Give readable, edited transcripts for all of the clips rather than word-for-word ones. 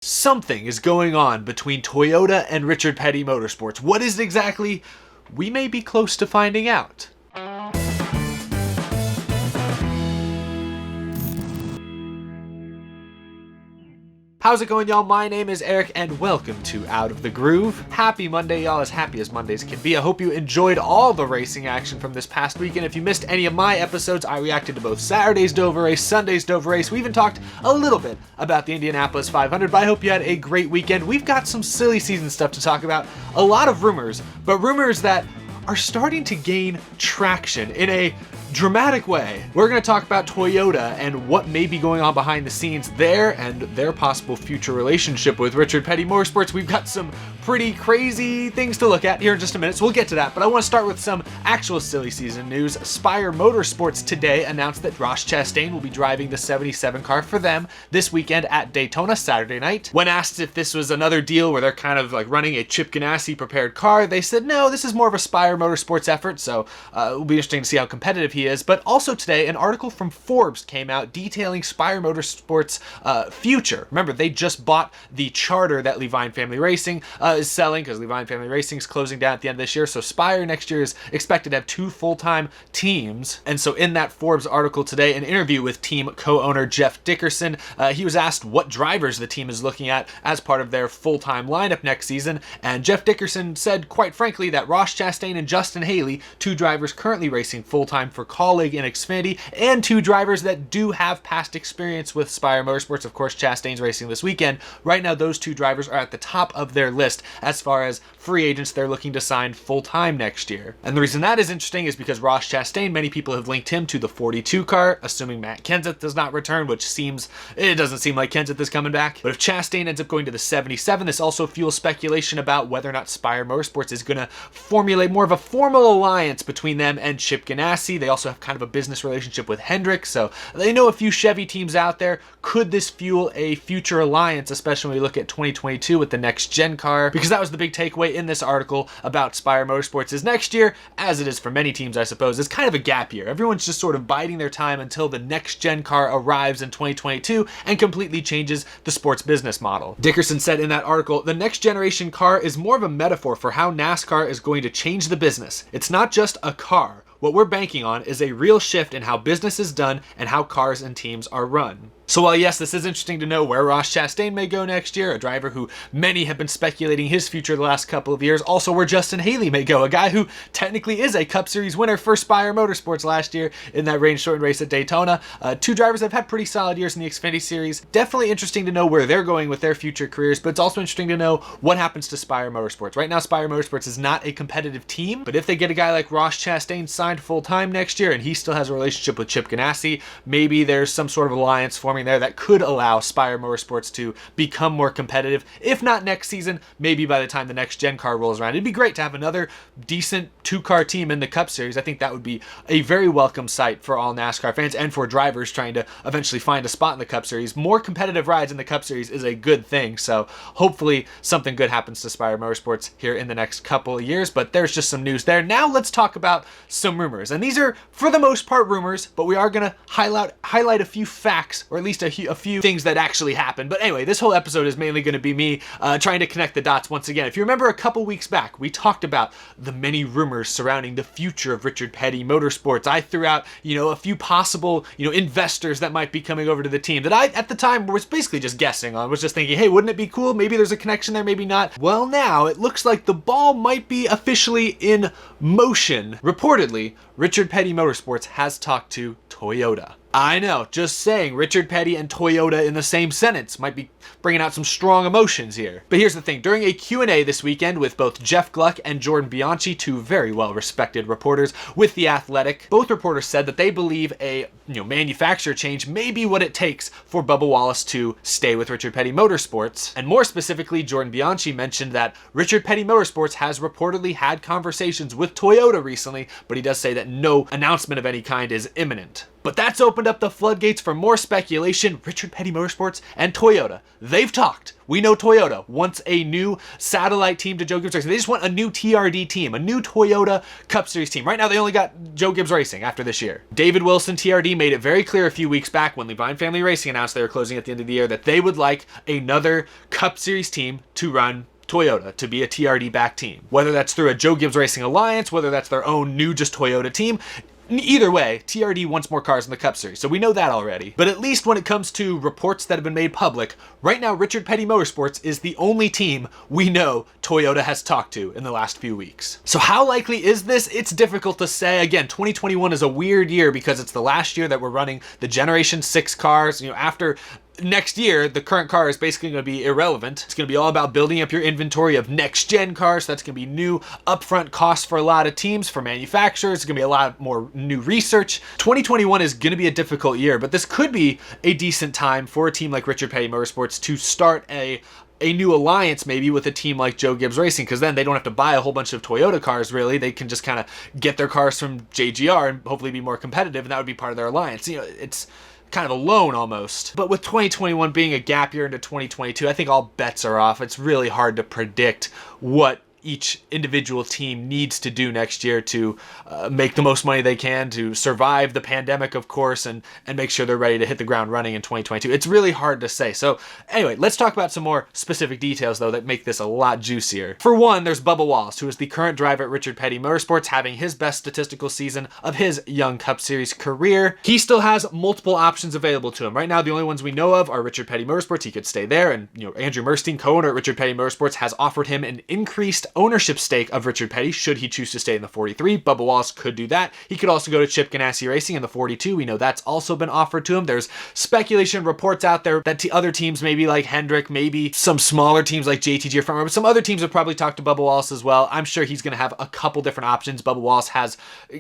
Something is going on between Toyota and Richard Petty Motorsports. What is it exactly? We may be close to finding out. How's it going, y'all? My name is Eric and welcome to Out of the Groove. Happy Monday, y'all. As happy as Mondays can be. I hope you enjoyed all the racing action from this past weekend. If you missed any of my episodes, I reacted to both Saturday's Dover race, Sunday's Dover race. We even talked a little bit about the Indianapolis 500, but I hope you had a great weekend. We've got some silly season stuff to talk about. A lot of rumors, but rumors that are starting to gain traction in a dramatic way. We're going to talk about Toyota and what may be going on behind the scenes there and their possible future relationship with Richard Petty Motorsports. We've got some pretty crazy things to look at here in just a minute, so we'll get to that. But I want to start with some actual silly season news. Spire Motorsports today announced that Ross Chastain will be driving the 77 car for them this weekend at Daytona Saturday night. When asked if this was another deal where they're kind of like running a Chip Ganassi prepared car, they said no, this is more of a Spire Motorsports effort, so it'll be interesting to see how competitive he is. But also today, an article from Forbes came out detailing Spire Motorsports' future. Remember, they just bought the charter that Levine Family Racing is selling, because Levine Family Racing is closing down at the end of this year. So Spire next year is expected to have 2 full-time teams. And so in that Forbes article today, an interview with team co-owner Jeff Dickerson, he was asked what drivers the team is looking at as part of their full-time lineup next season. And Jeff Dickerson said, quite frankly, that Ross Chastain and Justin Haley, 2 drivers currently racing full-time for Colleague in Xfinity, and 2 drivers that do have past experience with Spire Motorsports. Of course, Chastain's racing this weekend. Right now, those 2 drivers are at the top of their list as far as free agents they're looking to sign full-time next year. And the reason that is interesting is because Ross Chastain, many people have linked him to the 42 car, assuming Matt Kenseth does not return, which it doesn't seem like Kenseth is coming back. But if Chastain ends up going to the 77, this also fuels speculation about whether or not Spire Motorsports is going to formulate more of a formal alliance between them and Chip Ganassi. They also have kind of a business relationship with Hendrick, so they know a few Chevy teams out there. Could this fuel a future alliance, especially when we look at 2022 with the next gen car? Because that was the big takeaway in this article about Spire Motorsports, is next year, as it is for many teams I suppose, is kind of a gap year. Everyone's just sort of biding their time until the next gen car arrives in 2022 and completely changes the sports business model. Dickerson said in that article, the next generation car is more of a metaphor for how NASCAR is going to change the business. It's not just a car. What we're banking on is a real shift in how business is done and how cars and teams are run. So while yes, this is interesting to know where Ross Chastain may go next year, a driver who many have been speculating his future the last couple of years, also where Justin Haley may go, a guy who technically is a Cup Series winner for Spire Motorsports last year in that rain-shortened race at Daytona. 2 drivers have had pretty solid years in the Xfinity Series. Definitely interesting to know where they're going with their future careers, but it's also interesting to know what happens to Spire Motorsports. Right now, Spire Motorsports is not a competitive team, but if they get a guy like Ross Chastain signed full-time next year and he still has a relationship with Chip Ganassi, maybe there's some sort of alliance forming there that could allow Spire Motorsports to become more competitive. If not next season, maybe by the time the next gen car rolls around. It'd be great to have another decent 2-car team in the Cup Series. I think that would be a very welcome sight for all NASCAR fans and for drivers trying to eventually find a spot in the Cup Series. More competitive rides in the Cup Series is a good thing, so hopefully something good happens to Spire Motorsports here in the next couple of years, but there's just some news there. Now let's talk about some rumors, and these are for the most part rumors, but we are going to highlight a few facts, or at least a few things that actually happened. But anyway, this whole episode is mainly going to be me trying to connect the dots once again. If you remember a couple weeks back, we talked about the many rumors surrounding the future of Richard Petty Motorsports. I threw out, a few possible, investors that might be coming over to the team that I, at the time, was basically just guessing on. Was just thinking, hey, wouldn't it be cool? Maybe there's a connection there, maybe not. Well, now it looks like the ball might be officially in motion. Reportedly, Richard Petty Motorsports has talked to Toyota. I know, just saying, Richard Petty and Toyota in the same sentence might be bringing out some strong emotions here. But here's the thing, during a Q&A this weekend with both Jeff Gluck and Jordan Bianchi, 2 very well-respected reporters with The Athletic, both reporters said that they believe a manufacturer change may be what it takes for Bubba Wallace to stay with Richard Petty Motorsports. And more specifically, Jordan Bianchi mentioned that Richard Petty Motorsports has reportedly had conversations with Toyota recently, but he does say that no announcement of any kind is imminent. But that's opened up the floodgates for more speculation. Richard Petty Motorsports and Toyota, they've talked. We know Toyota wants a new satellite team to Joe Gibbs Racing. They just want a new TRD team, a new Toyota Cup Series team. Right now, they only got Joe Gibbs Racing after this year. David Wilson, TRD, made it very clear a few weeks back when Levine Family Racing announced they were closing at the end of the year that they would like another Cup Series team to run Toyota, to be a TRD back team. Whether that's through a Joe Gibbs Racing Alliance, whether that's their own new just Toyota team, either way, TRD wants more cars in the Cup Series, so we know that already. But at least when it comes to reports that have been made public, right now Richard Petty Motorsports is the only team we know Toyota has talked to in the last few weeks. So how likely is this? It's difficult to say. Again, 2021 is a weird year because it's the last year that we're running the Generation 6 cars. After next year, the current car is basically going to be irrelevant. It's going to be all about building up your inventory of next-gen cars. That's going to be new upfront costs for a lot of teams, for manufacturers. It's going to be a lot more new research. 2021 is going to be a difficult year, but this could be a decent time for a team like Richard Petty Motorsports to start a new alliance maybe with a team like Joe Gibbs Racing, because then they don't have to buy a whole bunch of Toyota cars, really. They can just kind of get their cars from JGR and hopefully be more competitive, and that would be part of their alliance. It's kind of a loan almost. But with 2021 being a gap year into 2022, I think all bets are off. It's really hard to predict what each individual team needs to do next year to make the most money they can, to survive the pandemic, of course, and make sure they're ready to hit the ground running in 2022. It's really hard to say. So anyway, let's talk about some more specific details, though, that make this a lot juicier. For one, there's Bubba Wallace, who is the current driver at Richard Petty Motorsports, having his best statistical season of his Young Cup Series career. He still has multiple options available to him. Right now, the only ones we know of are Richard Petty Motorsports. He could stay there, and Andrew Merstein, co-owner at Richard Petty Motorsports, has offered him an increased ownership stake of Richard Petty should he choose to stay in the 43. Bubba Wallace could do that. He could also go to Chip Ganassi Racing in the 42. We know that's also been offered to him. There's speculation reports out there that other teams, maybe like Hendrick, maybe some smaller teams like JTG or Front Row, but some other teams have probably talked to Bubba Wallace as well. I'm sure he's going to have a couple different options. Bubba Wallace has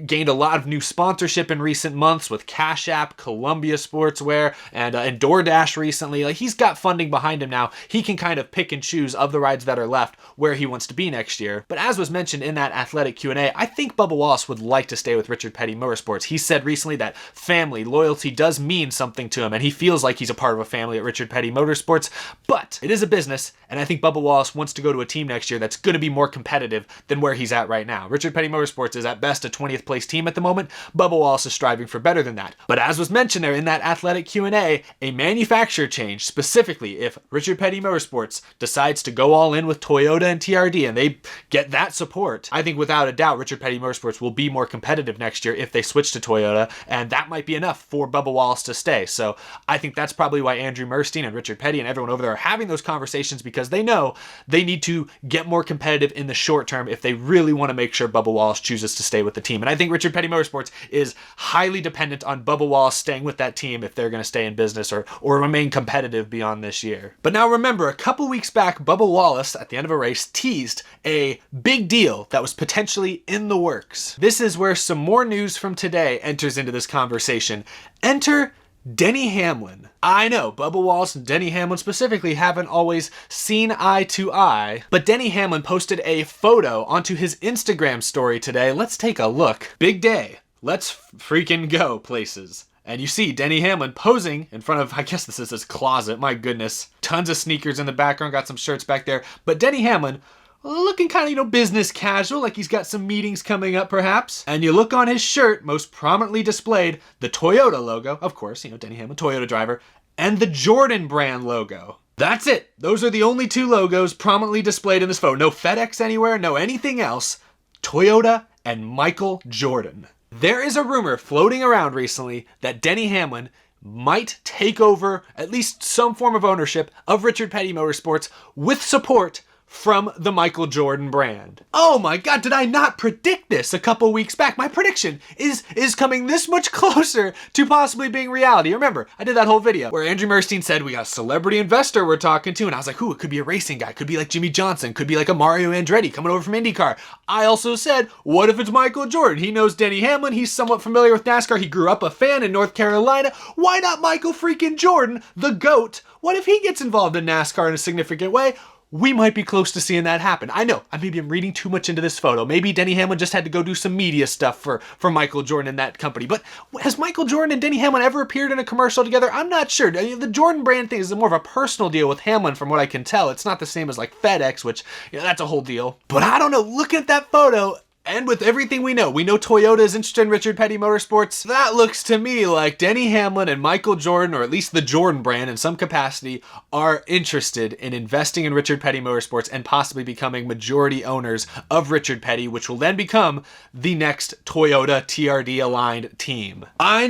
gained a lot of new sponsorship in recent months with Cash App, Columbia Sportswear, and DoorDash recently. Like, he's got funding behind him now. He can kind of pick and choose of the rides that are left where he wants to be next year. But as was mentioned in that Athletic Q&A, I think Bubba Wallace would like to stay with Richard Petty Motorsports. He said recently that family, loyalty does mean something to him, and he feels like he's a part of a family at Richard Petty Motorsports, but it is a business, and I think Bubba Wallace wants to go to a team next year that's going to be more competitive than where he's at right now. Richard Petty Motorsports is at best a 20th place team at the moment. Bubba Wallace is striving for better than that. But as was mentioned there in that Athletic Q&A, a manufacturer change, specifically if Richard Petty Motorsports decides to go all in with Toyota and TRD and they get that support, I think without a doubt Richard Petty Motorsports will be more competitive next year if they switch to Toyota, and that might be enough for Bubba Wallace to stay. So I think that's probably why Andrew Merstein and Richard Petty and everyone over there are having those conversations, because they know they need to get more competitive in the short term if they really want to make sure Bubba Wallace chooses to stay with the team. And I think Richard Petty Motorsports is highly dependent on Bubba Wallace staying with that team if they're going to stay in business or remain competitive beyond this year. But now remember, a couple weeks back, Bubba Wallace, at the end of a race, teased a big deal that was potentially in the works. This is where some more news from today enters into this conversation. Enter Denny Hamlin. I know Bubba Wallace and Denny Hamlin specifically haven't always seen eye to eye, but Denny Hamlin posted a photo onto his Instagram story today. Let's take a look. Big day. Let's freaking go places. And you see Denny Hamlin posing in front of, I guess this is his closet, my goodness. Tons of sneakers in the background, got some shirts back there. But Denny Hamlin looking kind of, business casual, like he's got some meetings coming up perhaps. And you look on his shirt, most prominently displayed, the Toyota logo, of course, Denny Hamlin, Toyota driver, and the Jordan brand logo. That's it. Those are the only two logos prominently displayed in this photo. No FedEx anywhere, no anything else. Toyota and Michael Jordan. There is a rumor floating around recently that Denny Hamlin might take over at least some form of ownership of Richard Petty Motorsports with support from the Michael Jordan brand. Oh my God, did I not predict this a couple weeks back? My prediction is coming this much closer to possibly being reality. Remember, I did that whole video where Andrew Merstein said we got a celebrity investor we're talking to, and I was like, ooh, it could be a racing guy, could be like Jimmy Johnson, could be like a Mario Andretti coming over from IndyCar. I also said, what if it's Michael Jordan? He knows Denny Hamlin, he's somewhat familiar with NASCAR, he grew up a fan in North Carolina. Why not Michael freaking Jordan, the GOAT? What if he gets involved in NASCAR in a significant way? we might be close to seeing that happen. I know, maybe I'm reading too much into this photo. Maybe Denny Hamlin just had to go do some media stuff for Michael Jordan and that company. But has Michael Jordan and Denny Hamlin ever appeared in a commercial together? I'm not sure. The Jordan brand thing is more of a personal deal with Hamlin from what I can tell. It's not the same as like FedEx, which, that's a whole deal. But I don't know, looking at that photo, and with everything we know Toyota is interested in Richard Petty Motorsports. That looks to me like Denny Hamlin and Michael Jordan, or at least the Jordan brand in some capacity, are interested in investing in Richard Petty Motorsports and possibly becoming majority owners of Richard Petty, which will then become the next Toyota TRD aligned team. I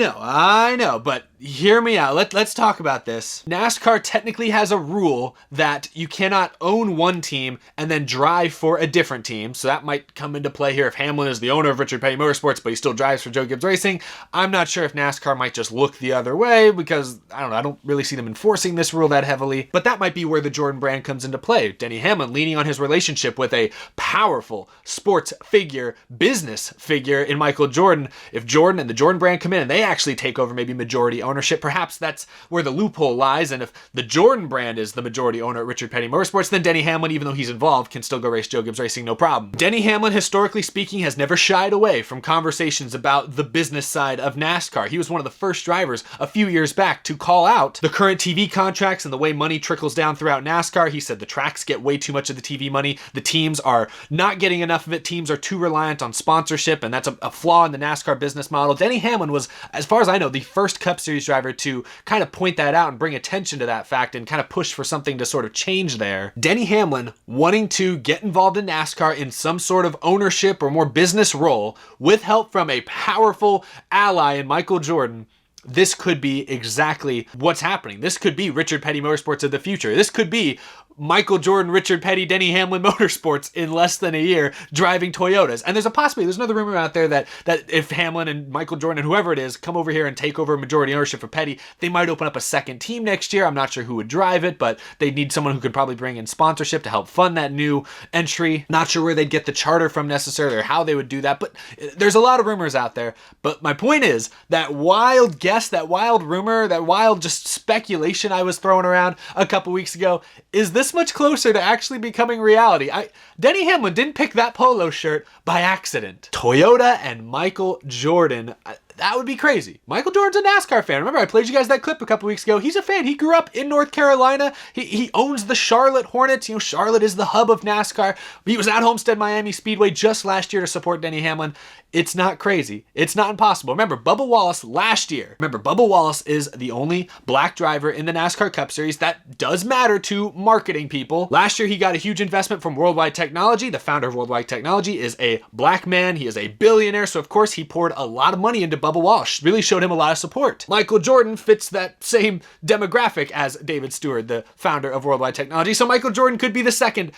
know, but hear me out. Let's talk about this. NASCAR technically has a rule that you cannot own one team and then drive for a different team. So that might come into play here if Hamlin is the owner of Richard Petty Motorsports, but he still drives for Joe Gibbs Racing. I'm not sure if NASCAR might just look the other way because, I don't know, I don't really see them enforcing this rule that heavily. But that might be where the Jordan brand comes into play. Denny Hamlin leaning on his relationship with a powerful sports figure, business figure in Michael Jordan. If Jordan and the Jordan brand come in and they actually take over maybe majority ownership, perhaps that's where the loophole lies. And if the Jordan brand is the majority owner at Richard Petty Motorsports, then Denny Hamlin, even though he's involved, can still go race Joe Gibbs Racing, no problem. Denny Hamlin, historically speaking, has never shied away from conversations about the business side of NASCAR. He was one of the first drivers a few years back to call out the current TV contracts and the way money trickles down throughout NASCAR. He said the tracks get way too much of the TV money. The teams are not getting enough of it. Teams are too reliant on sponsorship, and that's a flaw in the NASCAR business model. Denny Hamlin was, as far as I know, the first Cup Series driver to kind of point that out and bring attention to that fact and kind of push for something to sort of change there. Denny Hamlin wanting to get involved in NASCAR in some sort of ownership or more business role with help from a powerful ally in Michael Jordan. This could be exactly what's happening. This could be Richard Petty Motorsports of the future. This could be Michael Jordan, Richard Petty, Denny Hamlin Motorsports in less than a year driving Toyotas. And there's a possibility, there's another rumor out there that if Hamlin and Michael Jordan and whoever it is come over here and take over majority ownership for Petty, they might open up a second team next year. I'm not sure who would drive it, but they'd need someone who could probably bring in sponsorship to help fund that new entry. Not sure where they'd get the charter from necessarily or how they would do that, but there's a lot of rumors out there. But my point is, that wild guess, that wild rumor, that wild just speculation I was throwing around a couple weeks ago, is this much closer to actually becoming reality. Denny Hamlin didn't pick that polo shirt by accident. Toyota and Michael Jordan. That would be crazy. Michael Jordan's a NASCAR fan. Remember, I played you guys that clip a couple weeks ago. He's a fan. He grew up in North Carolina. He owns the Charlotte Hornets. Charlotte is the hub of NASCAR. He was at Homestead Miami Speedway just last year to support Denny Hamlin. It's not crazy. It's not impossible. Remember, Bubba Wallace last year. Remember, Bubba Wallace is the only black driver in the NASCAR Cup Series. That does matter to marketing people. Last year, he got a huge investment from Worldwide Technology. The founder of Worldwide Technology is a black man. He is a billionaire. So, of course, he poured a lot of money into Bubba Wallace. Really showed him a lot of support. Michael Jordan fits that same demographic as David Stewart, the founder of Worldwide Technology. So Michael Jordan could be the second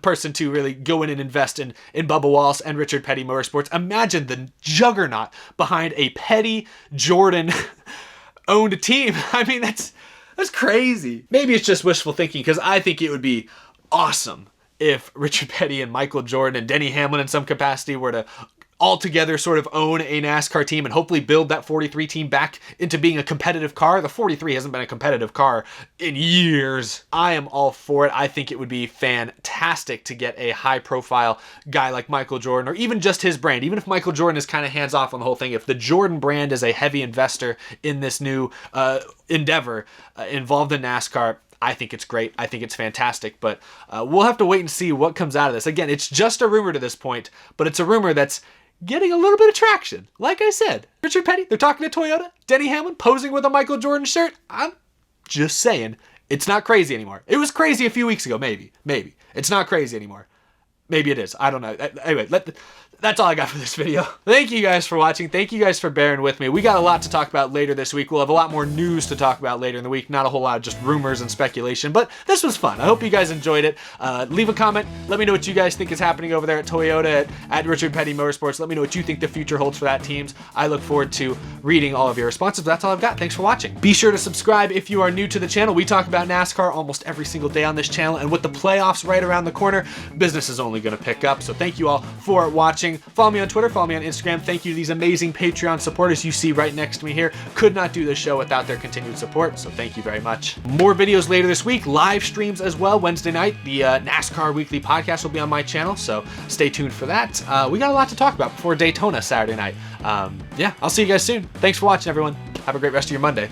person to really go in and invest in Bubba Wallace and Richard Petty Motorsports. Imagine the juggernaut behind a Petty Jordan owned team. I mean, that's crazy. Maybe it's just wishful thinking, because I think it would be awesome if Richard Petty and Michael Jordan and Denny Hamlin in some capacity were to all together sort of own a NASCAR team and hopefully build that 43 team back into being a competitive car. The 43 hasn't been a competitive car in years. I am all for it. I think it would be fantastic to get a high profile guy like Michael Jordan, or even just his brand. Even if Michael Jordan is kind of hands off on the whole thing, if the Jordan brand is a heavy investor in this new endeavor involved in NASCAR, I think it's great. I think it's fantastic, but we'll have to wait and see what comes out of this. Again, it's just a rumor to this point, but it's a rumor that's getting a little bit of traction. Like I said, Richard Petty, they're talking to Toyota. Denny Hamlin posing with a Michael Jordan shirt. I'm just saying, it's not crazy anymore. It was crazy a few weeks ago, maybe. It's not crazy anymore. Maybe it is. I don't know. Anyway, that's all I got for this video. Thank you guys for watching. Thank you guys for bearing with me. We got a lot to talk about later this week. We'll have a lot more news to talk about later in the week. Not a whole lot of just rumors and speculation, but this was fun. I hope you guys enjoyed it. Leave a comment. Let me know what you guys think is happening over there at Toyota, at Richard Petty Motorsports. Let me know what you think the future holds for that teams. I look forward to reading all of your responses. That's all I've got. Thanks for watching. Be sure to subscribe if you are new to the channel. We talk about NASCAR almost every single day on this channel, and with the playoffs right around the corner, business is only only going to pick up. So thank you all for watching. Follow me on Twitter, follow me on Instagram. Thank you to these amazing Patreon supporters you see right next to me here. Could not do this show without their continued support, so thank you very much. More videos later this week, live streams as well. Wednesday night, the NASCAR Weekly Podcast will be on my channel, so stay tuned for that. We got a lot to talk about before Daytona Saturday night. Yeah, I'll see you guys soon. Thanks for watching, everyone. Have a great rest of your Monday.